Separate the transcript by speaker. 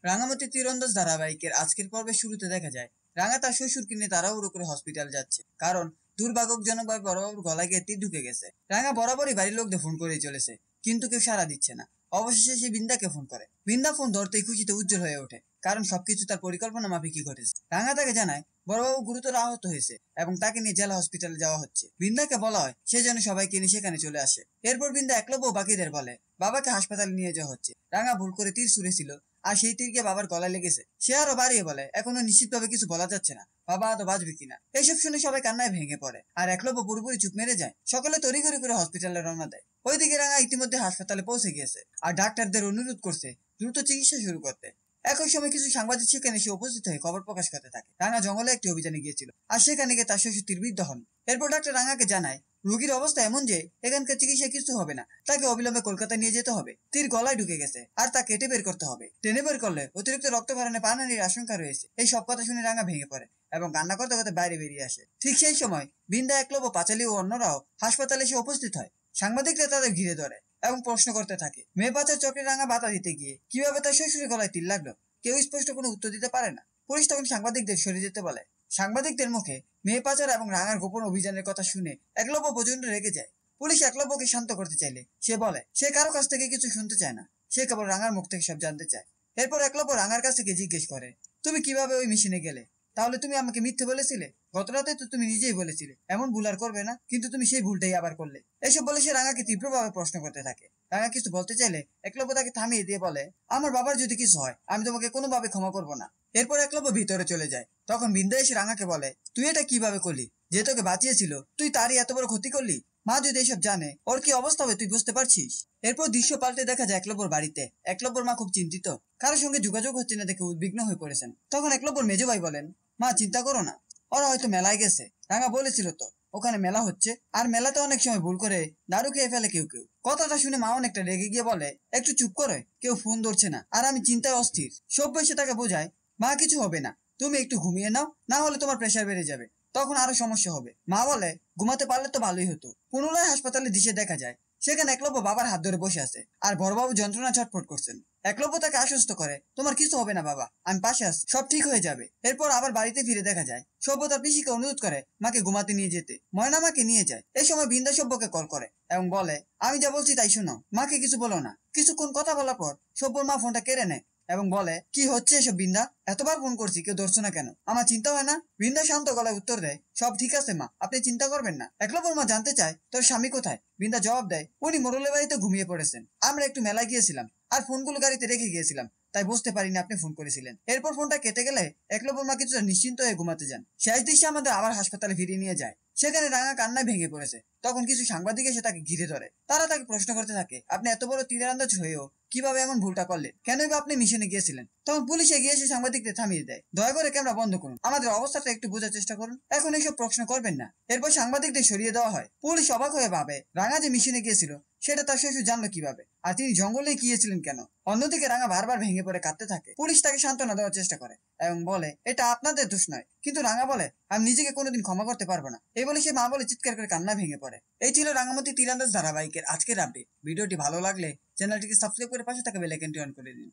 Speaker 1: রাঙামাটি তীরন্দাজ ধারাবাহিকের আজকের পর্বের শুরুতে দেখা যায় রাঙা তার শ্বশুরকে নিয়ে তাড়াহুড়ো করে হসপিটাল যাচ্ছে, কারণ দুর্ভাগ্যজনকভাবে বড়বাবুর গলায় গিয়ে তীর ঢুকে গেছে। রাঙা বরাবরই বাড়ির লোকদের ফোন করেই চলেছে, কিন্তু কেউ সাড়া দিচ্ছে না। অবশেষে সে বিন্দাকে ফোন করে। বিন্দা ফোন ধরতেই খুশিতে উজ্জ্বল হয়ে ওঠে, কারণ সবকিছু তার পরিকল্পনা মাফিকই ঘটেছে। রাঙা তাকে জানায় বড়বাবু গুরুতর আহত হয়েছে এবং তাকে নিয়ে জেলা হসপিটালে যাওয়া হচ্ছে। বিন্দাকে বলা হয় সে যেন সবাইকে নিয়ে সেখানে চলে আসে। এরপর বিন্দা একলব্য ও বাকিদের বলে বাবাকে হাসপাতালে নিয়ে যাওয়া হচ্ছে। রাঙা ভুল করে তীর ছুঁড়েছিল, আর সেই তীর গিয়ে বাবার গলায় লেগেছে। সে আরো বাড়িয়ে বলে এখনো নিশ্চিতভাবে কিছু বলা যাচ্ছে না, বাবা আদৌ বাঁচবে কিনা। এইসব শুনে সবাই কান্নায় ভেঙে পড়ে, আর একলব্য পুরোপুরি চুপ মেরে যায়। সকলে তড়িঘড়ি করে হসপিটালে রওনা দেয়। ওইদিকে রাঙা ইতিমধ্যে হাসপাতালে পৌঁছে গিয়েছে, আর ডাক্তারদের অনুরোধ করছে দ্রুত চিকিৎসা শুরু করতে। একই সময় কিছু সাংবাদিক সেখানে এসে উপস্থিত হয়ে খবর প্রকাশ করতে থাকে রাঙা জঙ্গলে একটি অভিযানে গিয়েছিল, আর সেখানে গিয়ে তার শ্বশুর তীরবিদ্ধ হন। এরপর ডাক্তার রাঙাকে জানায় রোগীর অবস্থা এমন যে এখানকার চিকিৎসায় কিছু হবে না, তাকে অবিলম্বে কলকাতা নিয়ে যেতে হবে। তীর গলায় ঢুকে গেছে, আর তা কেটে বের করতে হবে। টেনে বের করলে অতিরিক্ত রক্তক্ষরণে প্রাণহানির আশঙ্কা রয়েছে। এই সব কথা শুনে রাঙা ভেঙে পড়ে এবং কান্না করতে করতে বাইরে বেরিয়ে আসে। ঠিক সেই সময় বিন্দা, একলব্য, পাঁচালী ও অন্যরাও হাসপাতালে এসে উপস্থিত হয়। সাংবাদিকরা তাদের ঘিরে ধরে এবং প্রশ্ন করতে থাকে। মেয়ে পাচার চক্রে রাঙা বাধা দিতে গিয়ে কিভাবে তার শ্বশুরের গলায় তীর লাগলো, কেউ স্পষ্ট কোনো উত্তর দিতে পারে না। পুলিশ তখন সাংবাদিকদের সরে যেতে বলে। সাংবাদিকদের মুখে মেয়ে পাচার এবং রাঙার গোপন অভিযানের কথা শুনে একলব্য প্রচন্ড রেগে যায়। পুলিশ একলব্যকে শান্ত করতে চাইলে সে বলে সে কারো কাছ থেকে কিছু শুনতে চায় না, সে কেবল রাঙার মুখ থেকে সব জানতে চায়। এরপর একলব্য রাঙার কাছ থেকে জিজ্ঞেস করে তুমি কিভাবে ওই মিশনে গেলে? তাহলে তুমি আমাকে মিথ্যে বলেছিলে? গত রাতে তো তুমি নিজেই বলেছিলে এমন ভুল আর করবে না, কিন্তু তুমি সেই ভুলটাই আবার করলে। এসব বলে সে রাঙাকে তীব্রভাবে প্রশ্ন করতে থাকে। রাঙা কিছু বলতে চাইলে একলব্য তাকে থামিয়ে দিয়ে বলে আমার বাবার যদি কিছু হয় আমি তোমাকে কোনোভাবে ক্ষমা করবো না। এরপর একলব্য ভিতরে চলে যায়। তখন বিন্দা এসে রাঙাকে বলে তুই এটা কিভাবে করলি? যে তোকে বাঁচিয়েছিল তুই তারই এত বড় ক্ষতি করলি? মা যদি এসব জানে ওর কি অবস্থা হবে তুই বুঝতে পারছিস? এরপর দৃশ্য পাল্টে দেখা যায় একলব্যর বাড়িতে। একলব্যর মা খুব চিন্তিত, কারোর সঙ্গে যোগাযোগ হচ্ছে না দেখে উদ্বিগ্ন হয়ে পড়েছেন। তখন একলব্যর মেজো ভাই বলেন মা চিন্তা করো না, ওরা হয়তো মেলায় গেছে। রাঙা বলেছিল তো ওখানে মেলা হচ্ছে, আর মেলাতে অনেক সময় ভুল করে দারু খেয়ে ফেলে কেউ কেউ। কথাটা শুনে মা অনেকটা রেগে গিয়ে বলে একটু চুপ করে, কেউ ফোন ধরছে না আর আমি চিন্তায় অস্থির। সব এসে তাকে বোঝায় মা কিছু হবে না, তুমি একটু ঘুমিয়ে নাও, না হলে তোমার প্রেশার বেড়ে যাবে, তখন আরো সমস্যা হবে। মা বলে ঘুমাতে পারলে তো ভালোই হতো। পুনরায় হাসপাতালে দিশে দেখা যায় সেখানে একলব্য বাবার হাত ধরে বসে আছে, আর বড়বাবু যন্ত্রণা ছটফট করছেন। একলব্য তাকে আশ্বস্ত করে তোমার কিছু হবে না বাবা, আমি পাশে আছি, সব ঠিক হয়ে যাবে। এরপর আবার বাড়িতে ফিরে দেখা যায় সভ্য তার পিসিকে অনুরোধ করে মাকে ঘুমাতে নিয়ে যেতে। ময়না মাকে নিয়ে যায়। এই সময় বিন্দা সভ্যকে কল করে এবং বলে আমি যা বলছি তাই শোনো, মাকে কিছু বলো না। কিছুক্ষণ কথা বলার পর সভ্যর মা ফোনটা কেড়ে নেয় এবং বলে কি হচ্ছে এসব বিন্দা? এতবার ফোন করছি কেউ ধরছো না কেন? আমার চিন্তা হয় না? বিন্দা শান্ত গলায় উত্তর দেয় সব ঠিক আছে মা, আপনি চিন্তা করবেন না। একলব্যর মা জানতে চায় তোর স্বামী কোথায়? বিন্দা জবাব দেয় উনি মোরলের বাড়িতে ঘুমিয়ে পড়েছেন, আমরা একটু মেলায় গিয়েছিলাম আর ফোনগুলো গাড়িতে রেখে গিয়েছিলাম, তাই বুঝতে পারিনি আপনি ফোন করেছিলেন। এরপর ফোনটা কেটে গেলে একলব্যর মা কিছুটা নিশ্চিন্ত হয়ে ঘুমাতে যান। শেষ দৃশ্যে আমাদের আবার হাসপাতালে ফিরিয়ে নিয়ে যায়। সেখানে রাঙা কান্নায় ভেঙে পড়েছে। তখন কিছু সাংবাদিক এসে তাকে ঘিরে ধরে। তারা তাকে প্রশ্ন করতে থাকে আপনি এত বড় তীরান্দাজ হয়েও কিভাবে এমন ভুলটা করলেন? কেনই বা আপনি মিশনে গিয়েছিলেন? তখন পুলিশ এগিয়ে এসে সাংবাদিকদের থামিয়ে দেয়। দয়া করে ক্যামেরা বন্ধ করুন, আমাদের অবস্থাটা একটু বোঝার চেষ্টা করুন, এখন এইসব প্রশ্ন করবেন না। এরপর সাংবাদিকদের সরিয়ে দেওয়া হয়। পুলিশ অবাক হয়ে ভাবে রাঙা যে মিশনে গিয়েছিল সেটা তার শ্বশুর জানলো কিভাবে, আর তিনি জঙ্গলে গিয়েছিলেন কেন? অন্যদিকে রাঙা বারবার ভেঙে পড়ে কাঁদতে থাকে। পুলিশ তাকে সান্ত্বনা দেওয়ার চেষ্টা করে এবং বলে এটা আপনাদের দোষ নয়, কিন্তু রাঙা বলে আমি নিজেকে কোনোদিন ক্ষমা করতে পারবো না। এই বলে সে মা বলে চিৎকার করে কান্না ভেঙে পড়ে। এই ছিল রাঙামাটি তীরন্দাজ ধারাবাহিকের আজকের আপডেট। ভিডিওটি ভালো লাগলে চ্যানেলটিকে সাবস্ক্রাইব করে পাশে থাকা বেল আইকনটি অন করে দিন।